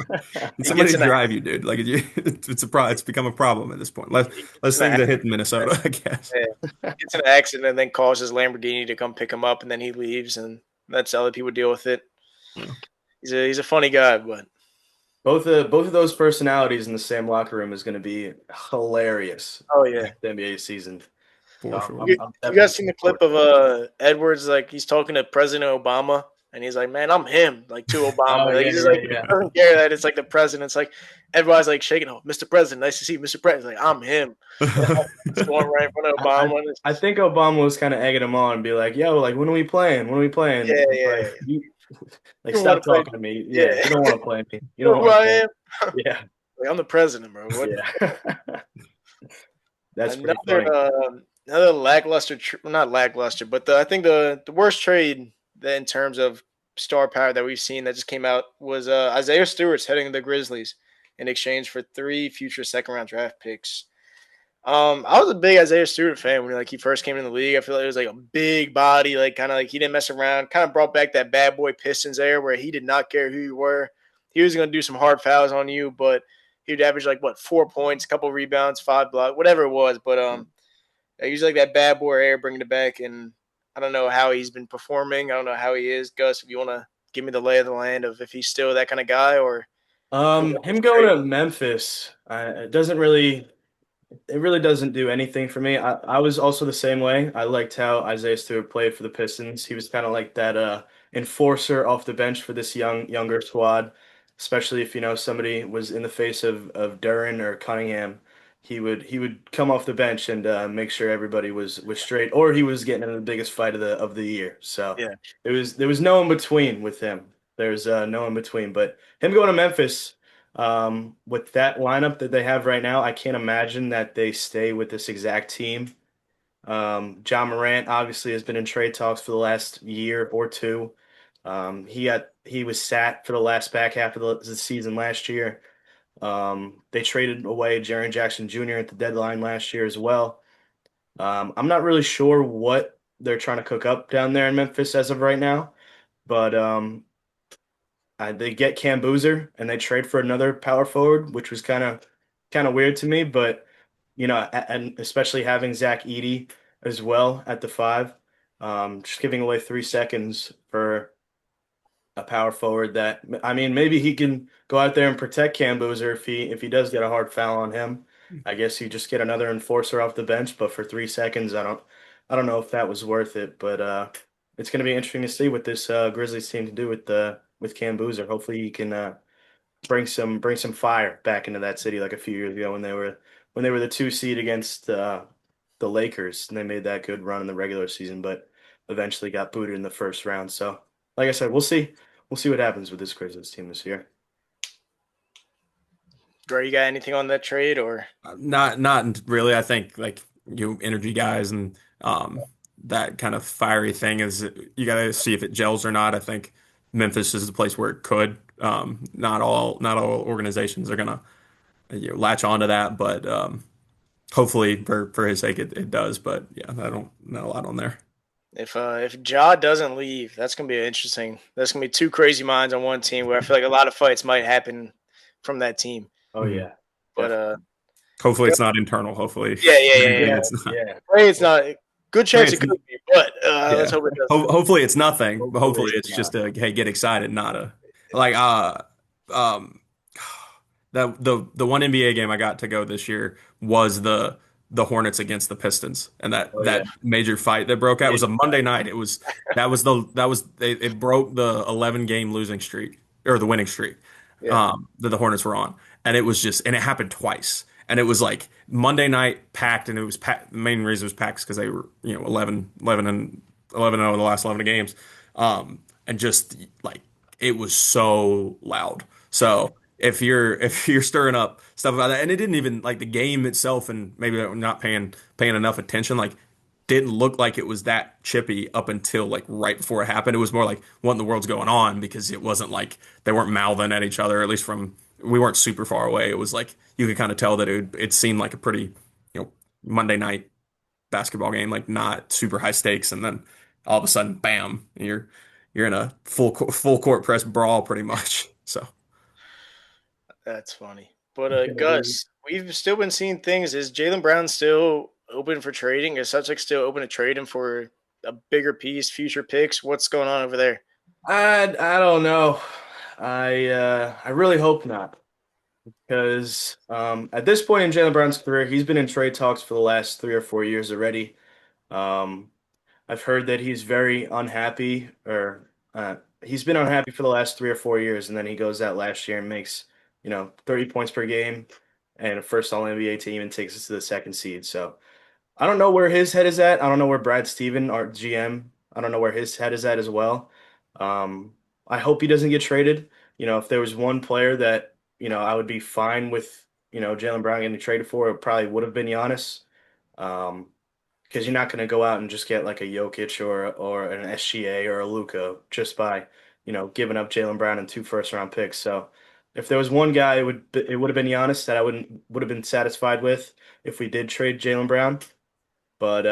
He Somebody gets in a, drive you, dude. Like it's a it's become a problem at this point. Less things that hit Minnesota, I guess. yeah, gets in an accident and then calls his Lamborghini to come pick him up, and then he leaves, and that's how other people deal with it. Yeah. He's a funny guy, but Both of those personalities in the same locker room is going to be hilarious. oh yeah. The NBA season. For sure. You, I'm you guys definitely seen the looking clip of Edwards like he's talking to President Obama and he's like, "Man, I'm him," like to Obama. Oh, Like, yeah, he's just yeah, like yeah. doesn't care that it's like the president. It's like everybody's like shaking. Oh, Mr. President, nice to see you, Mr. President. Like I'm him. It's going right in front of I, Obama. And I think Obama was kind of egging him on and be like, "Yo, like when are we playing? When are we playing?" yeah, It's yeah. like, like You don't stop wanna play- talking to me. Yeah. Yeah, you don't want to play me. You You know don't who want I to am? play. Yeah, Like, I'm the president, bro. What? yeah. That's pretty funny. Another lackluster, not lackluster, but I think the worst trade that in terms of star power that we've seen that just came out was Isaiah Stewart's heading to the Grizzlies in exchange for 3 future second round draft picks. I was a big Isaiah Stewart fan when he first came in the league. I feel like it was like a big body, like kind of like he didn't mess around. Kind of brought back that bad boy Pistons era where he did not care who you were. He was going to do some hard fouls on you, but he'd average like 4 points, a couple rebounds, 5 blocks, whatever it was. But he was like that bad boy era, bringing it back. And I don't know how he's been performing. I don't know how he is, Gus. If you want to give me the lay of the land of if he's still that kind of guy or Him going to Memphis, it really doesn't do anything for me. I was also the same way. I liked how Isaiah Stewart played for the Pistons. He was kind of like that enforcer off the bench for this younger squad, especially if somebody was in the face of Duran or Cunningham. He would come off the bench and make sure everybody was straight, or he was getting in the biggest fight of the year. So yeah. there was no in between with him. There's no in between. But him going to Memphis. With that lineup that they have right now, I can't imagine that they stay with this exact team. John Morant obviously has been in trade talks for the last year or two. He was sat for the last back half of the season last year. They traded away Jaren Jackson Jr. at the deadline last year as well. I'm not really sure what they're trying to cook up down there in Memphis as of right now. but they get Cam Boozer and they trade for another power forward, which was kind of weird to me. But and especially having Zach Edey as well at the 5, just giving away 3 seconds for a power forward that I mean maybe he can go out there and protect Cam Boozer if he does get a hard foul on him. I guess you just get another enforcer off the bench, but for 3 seconds, I don't know if that was worth it. But it's going to be interesting to see what this Grizzlies team can do with Cam Boozer. Hopefully, he can bring some fire back into that city like a few years ago when they were the 2 seed against the Lakers and they made that good run in the regular season, but eventually got booted in the first round. So, like I said, we'll see. We'll see what happens with this Grizzlies team this year. Gray, you got anything on that trade or? Not really. I think like energy guys and that kind of fiery thing is you got to see if it gels or not. I think Memphis is the place where it could. Not all organizations are gonna latch onto that, but hopefully for his sake it does. But yeah, I don't know a lot on there. If Ja doesn't leave, that's gonna be interesting. That's gonna be two crazy minds on one team where I feel like a lot of fights might happen from that team. Oh yeah, But hopefully it's not internal. Hopefully, yeah. it's not. yeah. Pray it's not. Good chance it It's- could be, but Yeah. let's hope it doesn't. Hopefully it's nothing, but hopefully Hopefully it's it's just not. a hey, get excited, not a like um the one NBA game I got to go this year was the Hornets against the Pistons, and that Oh yeah, that major fight that broke out was a Monday night. It broke the 11 game losing streak or the winning streak Yeah, that the Hornets were on, and it happened twice. And it was like Monday night packed, and it was packed. The main reason it was packed because they were 11 and 0 in the last 11 games, and just like it was so loud. So if you're stirring up stuff about that, and it didn't even like the game itself, and maybe I'm not paying enough attention, like didn't look like it was that chippy up until like right before it happened. It was more like what in the world's going on because it wasn't like they weren't mouthing at each other, at least from we weren't super far away. It was like you could kind of tell that it seemed like a pretty, Monday night basketball game, like not super high stakes, and then all of a sudden, bam, you're in a full court press brawl pretty much. So that's funny. But it's gonna be. Gus, we've still been seeing things. Is Jalen Brown still open for trading? Is Celtics still open to trade him for a bigger piece, future picks? What's going on over there? I don't know. I really hope not. Because at this point in Jalen Brown's career, he's been in trade talks for the last 3 or 4 years already. Um, I've heard that he's very unhappy, or he's been unhappy for the last 3 or 4 years, and then he goes out last year and makes 30 points per game and a first All NBA team and takes us to the second seed. So I don't know where his head is at. I don't know where Brad Steven, our GM, I don't know where his head is at as well. Um, I hope he doesn't get traded. If there was one player that, I would be fine with, Jalen Brown getting traded for, it probably would have been Giannis. Because you're not going to go out and just get like a Jokic or an SGA or a Luka just by, giving up Jalen Brown and 2 first-round picks. So if there was one guy, it would have been Giannis that I would have been satisfied with if we did trade Jalen Brown. But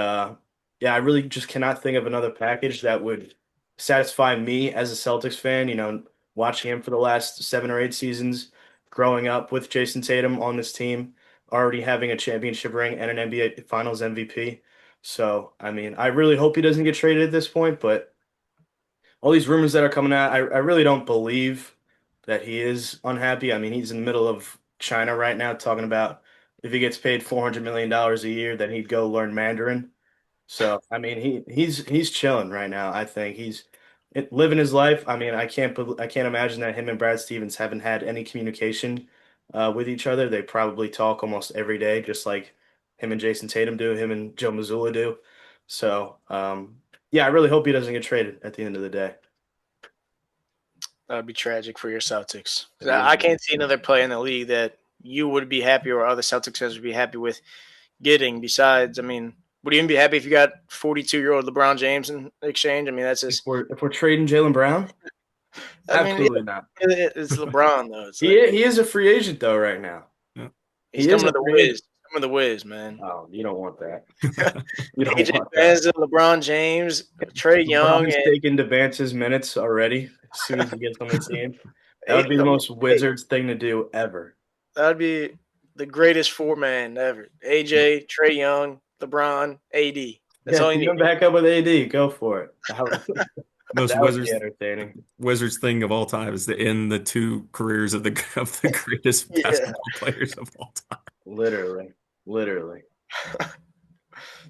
yeah, I really just cannot think of another package that would satisfy me as a Celtics fan, watching him for the last 7 or 8 seasons, growing up with Jason Tatum on this team, already having a championship ring and an NBA Finals MVP. So, I mean, I really hope he doesn't get traded at this point, but all these rumors that are coming out, I really don't believe that he is unhappy. I mean, he's in the middle of China right now talking about if he gets paid $400 million a year, then he'd go learn Mandarin. So, I mean, he's chilling right now. I think he's living his life. I mean, I can't imagine that him and Brad Stevens haven't had any communication with each other. They probably talk almost every day, just like him and Jason Tatum do, him and Joe Mazzulla do. So, yeah, I really hope he doesn't get traded at the end of the day. That would be tragic for your Celtics. It I would be. can't see another player in the league that you would be happy or other Celtics fans would be happy with getting. Besides, I mean, would you even be happy if you got 42-year-old LeBron James in exchange? I mean, that's If just. we're trading Jalen Brown, I mean, absolutely not. it's LeBron though. It's He like he is a free agent though right now. he's He is coming a to the free agent. Wiz. of the Wiz, man. Oh, you don't want that. You don't AJ want that. Benson, LeBron James, Trey Young, LeBron's and taking Vance's minutes already as soon as he gets on the team. That would be the I mean, most Wizards thing to do ever. that'd be the greatest four-man ever. AJ, Trey Young, LeBron, AD. That's Yeah, all you team need. him back up with AD. Go for it. Most That would be Wizards entertaining. Wizards thing of all time is to end the two careers of the greatest Yeah. basketball players of all time. Literally. Literally.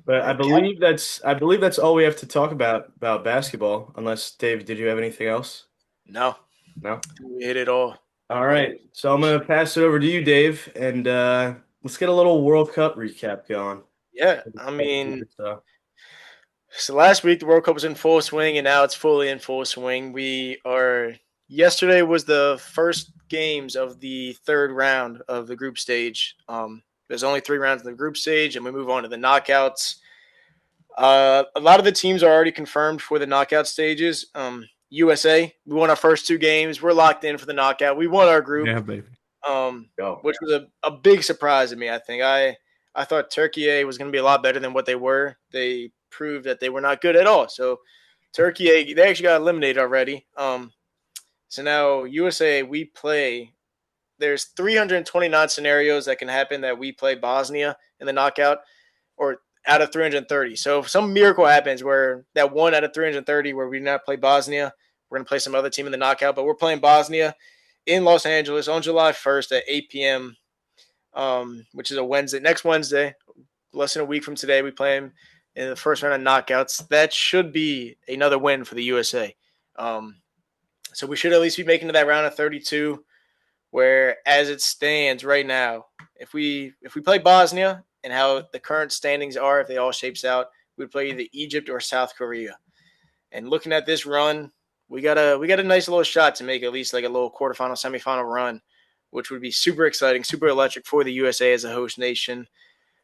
But I And believe that's all we have to talk about basketball. Unless Dave, did you have anything else? no, No. we hit it all. All right. So I'm gonna pass it over to you, Dave, and let's get a little World Cup recap going. Yeah, I mean, so last week the World Cup was in full swing, and now it's fully in full swing. Yesterday was the first games of the third round of the group stage. There's only 3 rounds in the group stage, and we move on to the knockouts. A lot of the teams are already confirmed for the knockout stages. USA, we won our first 2 games. We're locked in for the knockout. We won our group, Yeah, baby. Go. which was a big surprise to me. I think I thought Turkey was going to be a lot better than what they were. They proved that they were not good at all. So Turkey, they actually got eliminated already. So now USA, we play. There's 329 scenarios that can happen that we play Bosnia in the knockout, or out of 330. So if some miracle happens where that 1 out of 330 where we do not play Bosnia, we're going to play some other team in the knockout. But we're playing Bosnia in Los Angeles on July 1st at 8 p.m., which is a Wednesday. Next Wednesday, less than a week from today, we play them in the first round of knockouts. That should be another win for the USA. So we should at least be making to that round of 32. Where, as it stands right now, if we play Bosnia and how the current standings are, if they all shapes out, we'd play either Egypt or South Korea. And looking at this run, we got a nice little shot to make at least like a little quarterfinal, semifinal run, which would be super exciting, super electric for the USA as a host nation.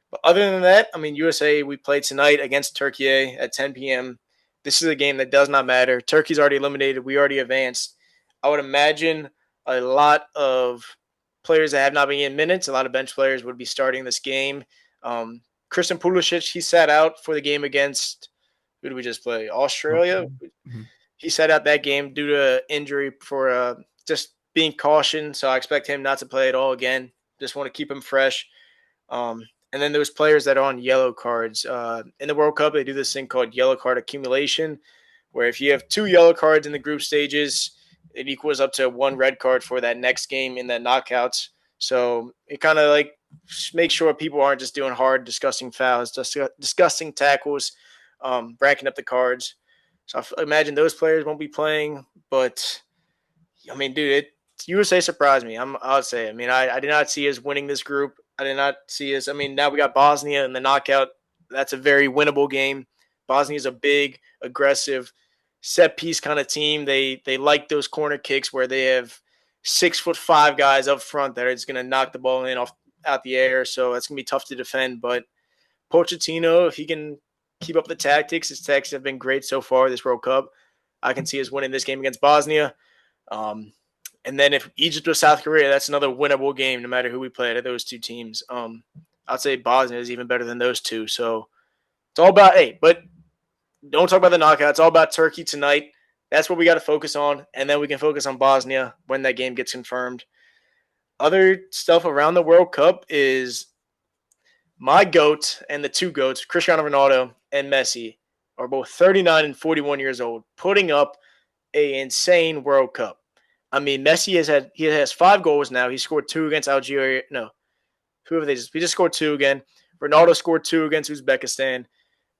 But other than that, I mean, USA, we played tonight against Turkey at 10 p.m. This is a game that does not matter. Turkey's already eliminated. We already advanced. I would imagine a lot of players that have not been in minutes, a lot of bench players would be starting this game. Christian Pulisic, he sat out for the game against, who did we just play? Australia. Mhm. He sat out that game due to injury for just being cautioned. So I expect him not to play at all again. Just want to keep him fresh. And then those players that are on yellow cards. In the World Cup, they do this thing called yellow card accumulation, where if you have 2 yellow cards in the group stages, it equals up to 1 red card for that next game in the knockouts. So it kind of like makes sure people aren't just doing hard, disgusting fouls, disgusting tackles, racking up the cards. So I imagine those players won't be playing. But, I mean, dude, USA surprised me. I'll say. I mean, I did not see us winning this group. I did not see us. I mean, now we got Bosnia in the knockout. That's a very winnable game. Bosnia is a big, aggressive, set piece kind of team. They like those corner kicks where they have 6'5" guys up front that are just going to knock the ball in off out the air. So that's going to be tough to defend. But Pochettino, if he can keep up the tactics, his tactics have been great so far this World Cup. I can see us winning this game against Bosnia. And then if Egypt or South Korea, that's another winnable game, no matter who we play at those 2 teams. I'd say Bosnia is even better than those 2. So it's all about, but don't talk about the knockout. It's all about Turkey tonight. That's what we got to focus on. And then we can focus on Bosnia when that game gets confirmed. Other stuff around the World Cup is my GOAT and the 2 GOATs, Cristiano Ronaldo and Messi, are both 39 and 41 years old, putting up an insane World Cup. I mean, Messi has 5 goals now. He scored 2 against Algeria. No, he just scored 2 again. Ronaldo scored 2 against Uzbekistan.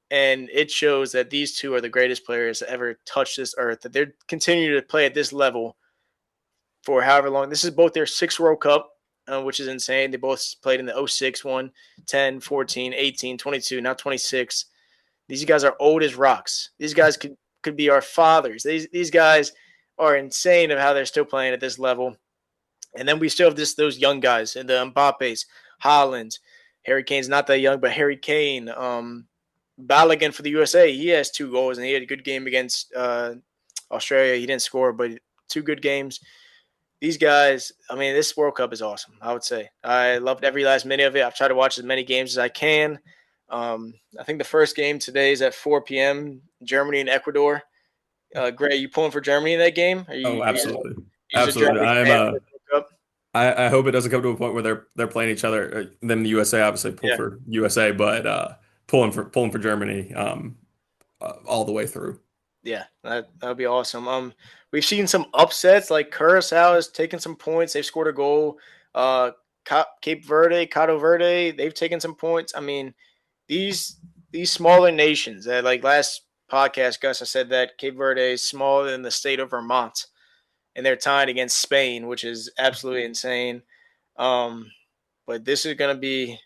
And it shows that these 2 are the greatest players to ever touch this earth, that they're continuing to play at this level for however long. This is both their 6th World Cup, which is insane. They both played in the 06 one, 10, 14, 18, 22, now 26. These guys are old as rocks. These guys could be our fathers. These guys are insane of how they're still playing at this level. And then we still have those young guys, and the Mbappe's, Haaland, Harry Kane's not that young, but Harry Kane, Balogun for the USA, he has 2 goals, and he had a good game against Australia. He didn't score, but 2 good games. these guys, I mean, this World Cup is awesome, I would say. I loved every last minute of it. I've tried to watch as many games as I can. I think the first game today is at 4 p.m., Germany and Ecuador. Gray, you pulling for Germany in that game? Oh, absolutely. You a Absolutely. Germany I'm fan for the World Cup? I hope it doesn't come to a point where they're playing each other. Then the USA obviously pull Yeah. for USA, but pulling for Germany all the way through. Yeah, that would be awesome. We've seen some upsets like Curacao has taken some points. They've scored a goal. Cape Verde, Cabo Verde, they've taken some points. I mean, these smaller nations. Like last podcast, Gus, I said that Cape Verde is smaller than the state of Vermont, and they're tied against Spain, which is absolutely insane. But this is gonna be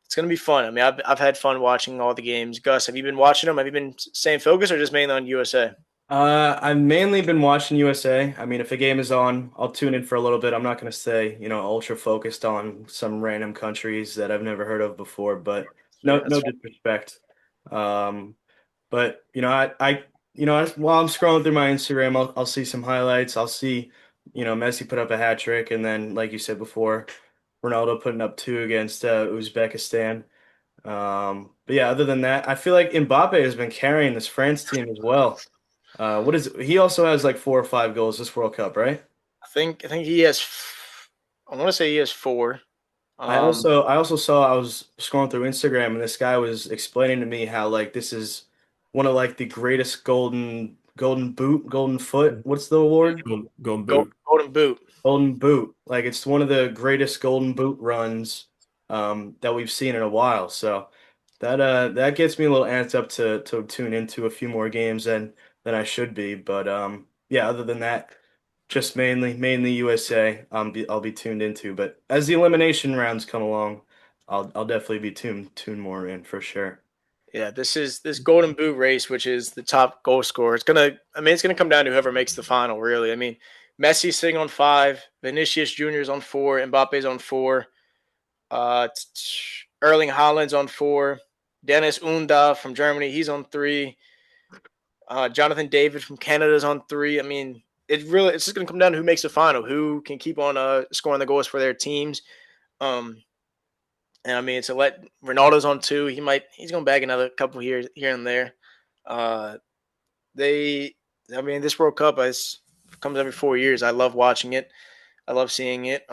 it's gonna be fun. I mean, I've had fun watching all the games. Gus, have you been watching them? Have you been staying focused or just mainly on USA? I've mainly been watching USA. I mean, if a game is on, I'll tune in for a little bit. I'm not going to say, ultra focused on some random countries that I've never heard of before, but Sure, no that's fine. disrespect. Um, but while I'm scrolling through my Instagram, I'll see some highlights. I'll see, Messi put up a hat trick, and then, like you said before, Ronaldo putting up two against Uzbekistan. But yeah, other than that, I feel like Mbappe has been carrying this France team as well. What is it? He also has like 4 or 5 goals this World Cup, right? I think he has. I want to say he has four. I also saw I was scrolling through Instagram and this guy was explaining to me how like this is one of like the greatest golden foot. What's the award? Golden boot. Golden Boot. Golden boot. Like it's one of the greatest golden boot runs that we've seen in a while. So that gets me a little amped up to tune into a few more games than I should be. But yeah, other than that, just mainly USA. I'll be tuned into. But as the elimination rounds come along, I'll definitely be tuned more in for sure. Yeah, this Golden Boot race, which is the top goal scorer. It's gonna come down to whoever makes the final. Really, I mean, Messi's sitting on 5, Vinicius Junior's on 4, Mbappe's on 4, Erling Haaland's on 4, Dennis Unda from Germany, he's on 3, Jonathan David from Canada's on 3. I mean, it's just gonna come down to who makes the final, who can keep on scoring the goals for their teams. Um, and I mean, to let Ronaldo's on 2, he's gonna bag another couple here and there. Uh, they, I mean, this World Cup comes every 4 years. I love watching it. I love seeing it.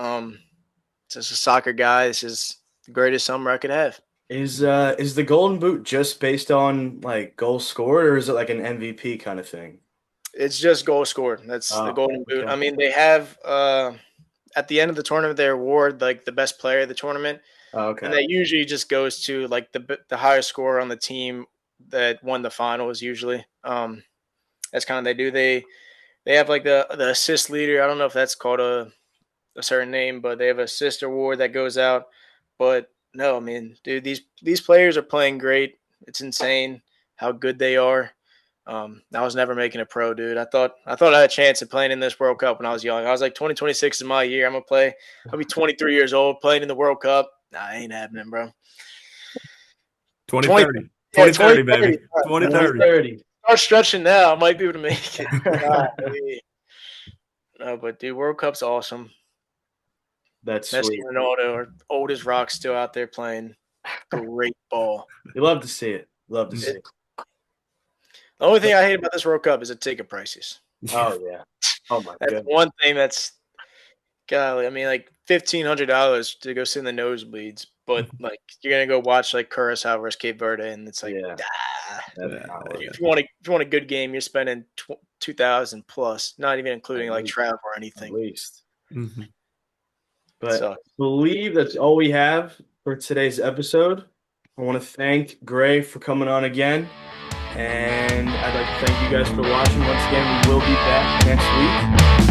Just a soccer guy, this is the greatest summer I could have. Is the Golden Boot just based on like goals scored, or is it like an MVP kind of thing? It's just goal scored. That's the Oh, Golden Boot. okay. I mean, they have at the end of the tournament they award like the best player of the tournament, Oh, and okay. that usually just goes to like the highest scorer on the team that won the finals. Usually, that's kind of they do. They have like the assist leader. I don't know if that's called a certain name, but they have an assist award that goes out. But no, I mean, dude, these players are playing great. It's insane how good they are. I was never making a pro, dude. I thought I had a chance at playing in this World Cup when I was young. I was like 2026 is my year. I'm gonna play. I'll be 23 years old playing in the World Cup. Nah, ain't happening, bro. 20, 2030. yeah, 2030, 2030. baby. 2030. 2030. Start stretching now. I might be able to make it. No, but dude, World Cup's awesome. That's Messi sweet. and Ronaldo are old as rock, still out there playing great ball. You love to see it. Love to see it. The only thing I hate about this World Cup is the ticket prices. Oh yeah. Oh my That's goodness. one thing that's golly. I mean, like $1,500 to go sit in the nosebleeds, but like you're gonna go watch like Curacao versus Cape Verde, and it's like, Yeah. That's Yeah. not worth it. if you want a good game, you're spending 2,000 plus, not even including like travel or At anything. least. Mhm. But So I believe that's all we have for today's episode. I want to thank Gray for coming on again. And I'd like to thank you guys for watching. Once again, we will be back next week.